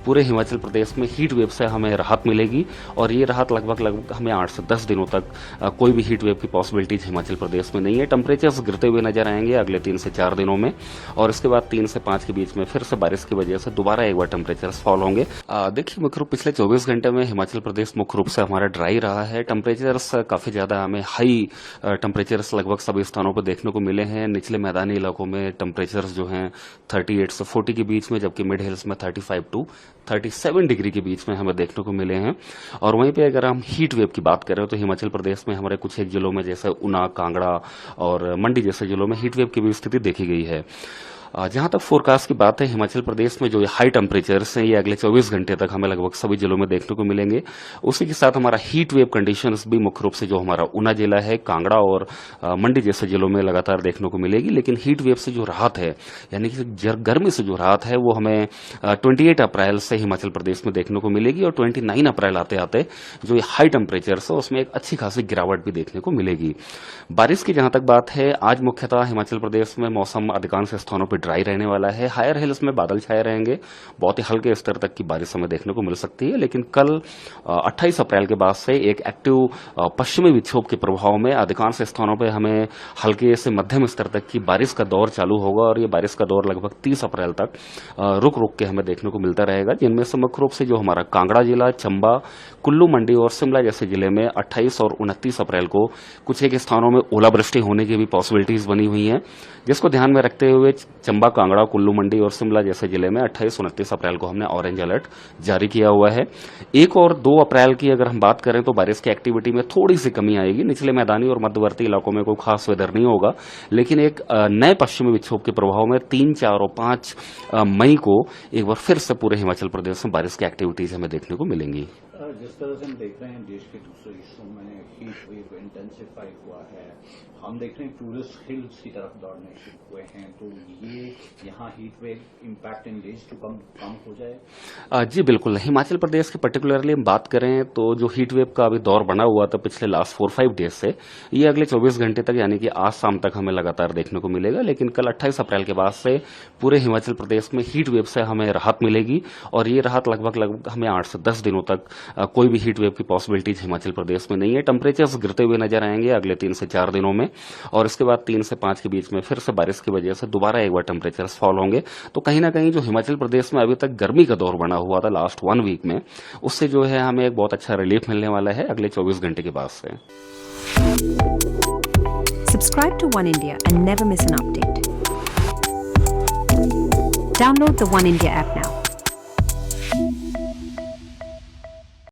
पूरे हिमाचल प्रदेश में heat wave से हमें राहत मिलेगी और ये राहत लगभग हमें 8 से 10 दिनों तक कोई भी हीट वेव की पॉसिबिलिटीज हिमाचल प्रदेश में नहीं है। टेम्परेचर्स गिरते हुए नजर आएंगे अगले 3 से 4 दिनों में और इसके बाद 3 से 5 के बीच में फिर से बारिश की वजह से दोबारा एक बार टेम्परेचर्स फॉल होंगे। देखिए मुख्य रूप पिछले 24 घंटे में हिमाचल प्रदेश मुख्य रूप से हमारा ड्राई रहा है। टेम्परेचर्स काफी ज्यादा हमें हाई टेम्परेचर्स लगभग सभी स्थानों पर देखने को मिले हैं। निचले मैदानी इलाकों में टेम्परेचर्स जो हैं 38 से 40 के बीच में, जबकि मिड हिल्स में 35 टू 37 डिग्री के बीच में हमें देखने को मिले हैं। और वहीं पे अगर हम हीट वेव की बात करें तो हिमाचल प्रदेश में हमारे कुछ एक जिलों में जैसे ऊना, कांगड़ा और मंडी जैसे जिलों में हीट वेव की भी स्थिति देखी गई है। जहां तक फोरकास्ट की बात है, हिमाचल प्रदेश में जो हाई टेम्परेचर्स हैं ये अगले 24 घंटे तक हमें लगभग सभी जिलों में देखने को मिलेंगे। उसी के साथ हमारा हीट वेव कंडीशंस भी मुख्य रूप से जो हमारा ऊना जिला है, कांगड़ा और मंडी जैसे जिलों में लगातार देखने को मिलेगी। लेकिन हीट वेव से जो राहत है, यानी कि गर्मी से जो राहत है, वो हमें 28 अप्रैल से हिमाचल प्रदेश में देखने को मिलेगी और 29 अप्रैल आते आते जो हाई टेम्परेचर्स है उसमें एक अच्छी खासी गिरावट भी देखने को मिलेगी। बारिश की जहां तक बात है, आज मुख्यतः हिमाचल प्रदेश में मौसम अधिकांश स्थानों पर ड्राई रहने वाला है। हायर हिल्स में बादल छाए रहेंगे, बहुत ही हल्के स्तर तक की बारिश हमें देखने को मिल सकती है। लेकिन कल 28 अप्रैल के बाद से एक एक्टिव पश्चिमी विक्षोभ के प्रभाव में अधिकांश स्थानों पर हमें हल्के से मध्यम स्तर तक की बारिश का दौर चालू होगा और ये बारिश का दौर लगभग 30 अप्रैल तक रुक रुक के हमें देखने को मिलता रहेगा, जिनमें से मुख्य रूप से जो हमारा कांगड़ा जिला, चंबा, कुल्लू, मंडी और शिमला जैसे जिले में 28 और 29 अप्रैल को कुछ एक स्थानों में ओलावृष्टि होने की भी पॉसिबिलिटीज बनी हुई हैं, जिसको ध्यान में रखते हुए चंबा, कांगड़ा, कुल्लू, मंडी और शिमला जैसे जिले में 28-29 अप्रैल को हमने ऑरेंज अलर्ट जारी किया हुआ है। 1 और 2 अप्रैल की अगर हम बात करें तो बारिश की एक्टिविटी में थोड़ी सी कमी आएगी। निचले मैदानी और मध्यवर्ती इलाकों में कोई खास वेदर नहीं होगा, लेकिन एक नए पश्चिमी विक्षोभ के प्रभाव में 3, 4 और 5 मई को एक बार फिर से पूरे हिमाचल प्रदेश में बारिश की एक्टिविटीज हमें देखने को मिलेंगी। जिस तरह से हम देख रहे हैं देश के दूसरे हिस्सों में हीट वेव इंटेंसिफाई हुआ है, हम देख रहे हैं टूरिस्ट हिल्स की तरफ दौड़ने शुरू हुए हैं, तो ये यहाँ हीट वेव इम्पैक्ट इन डेज टू कम हो जाए? जी बिल्कुल। हिमाचल प्रदेश की पर्टिकुलरली हम बात करें तो जो हीट वेव का अभी दौर बना हुआ था पिछले लास्ट 4-5 डेज से, ये अगले 24 घंटे तक यानी कि आज शाम तक हमें लगातार देखने को मिलेगा। लेकिन कल 28 अप्रैल के बाद से पूरे हिमाचल प्रदेश में हीट वेव से हमें राहत मिलेगी और ये राहत लगभग हमें 8 से 10 दिनों तक कोई भी हीट वेव की पॉसिबिलिटीज हिमाचल प्रदेश में नहीं है। टेम्परेचर्स गिरते हुए नजर आएंगे अगले 3 से 4 दिनों में और इसके बाद 3 से 5 के बीच में फिर से बारिश की वजह से दोबारा एक बार टेम्परेचर्स फॉल होंगे। तो कहीं ना कहीं जो हिमाचल प्रदेश में अभी तक गर्मी का दौर बना हुआ था लास्ट 1 वीक में, उससे जो है हमें एक बहुत अच्छा रिलीफ मिलने वाला है अगले 24 घंटे के बाद से। Subscribe to One India and never miss an update. Download the One India app now.